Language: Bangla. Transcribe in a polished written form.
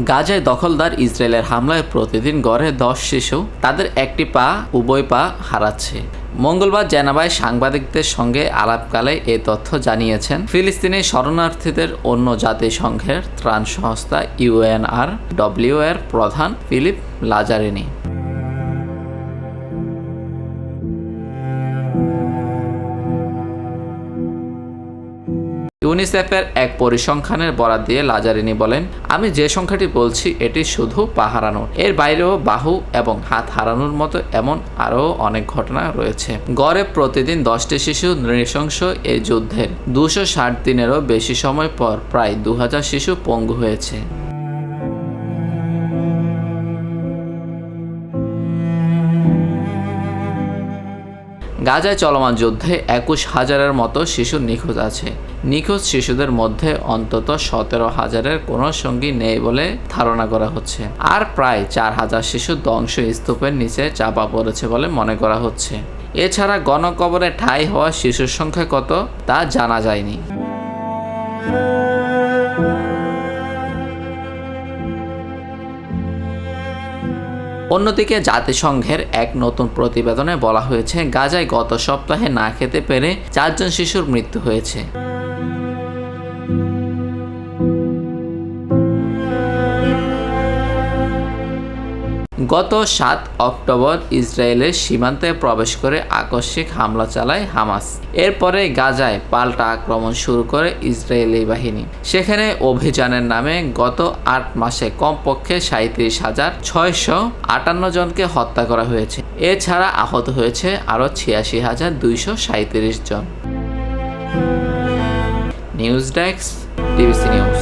গাজায় দখলদার ইসরায়েলের হামলায় প্রতিদিন গড়ে 10 শিশু তাদের একটি পা উভয় পা হারাচ্ছে। মঙ্গলবার জেনেভায় সাংবাদিকদের সঙ্গে আলাপকালে এই তথ্য জানিয়েছেন ফিলিস্তিনি শরণার্থীদের অন্য জাতিসংঘের ত্রাণ সংস্থা UNRW এর প্রধান ফিলিপ লাজারিনি। ইউনিসেফের এক পরিসংখ্যানের বরাত দিয়ে লাজারিনি বলেন, আমি যে সংখ্যাটি বলছি এটি শুধু পা হারানোর, এর বাইরেও বাহু এবং হাত হারানোর মতো এমন আরও অনেক ঘটনা রয়েছে। গড়ে প্রতিদিন 10টি শিশু নৃশংস এই যুদ্ধের 260 দিনেরও বেশি সময় পর প্রায় 2000 শিশু পঙ্গু হয়েছে। গাজায় চলমান যুদ্ধে 21,000-এর মতো শিশু নিখোঁজ আছে। নিখোঁজ শিশুদের মধ্যে অন্তত 17,000-এর কোনো সঙ্গী নেই বলে ধারণা করা হচ্ছে, আর প্রায় 4,000 শিশু ধ্বংসস্তূপের নিচে চাপা পড়েছে বলে মনে করা হচ্ছে। এছাড়া গণকবরে ঠাঁই হওয়া শিশুর সংখ্যা কত তা জানা যায়নি। অন্যদিকে জাতিসংঘের এক নতুন প্রতিবেদনে বলা হয়েছে, গাজায় গত সপ্তাহে না খেতে পেরে 4 জন শিশুর মৃত্যু হয়েছে। গত 7 অক্টোবর ইসরায়েলের সীমান্তে প্রবেশ করে আকস্মিক হামলা চালায় হামাস। এরপরে গাজায় পাল্টা আক্রমণ শুরু করে ইসরায়েলি বাহিনী। সেখানে অভিযানের নামে গত 8 মাসে কমপক্ষে 37,658 জনকে হত্যা করা হয়েছে। এছাড়া আহত হয়েছে আরও 86,237 জন। News desk, TBC news.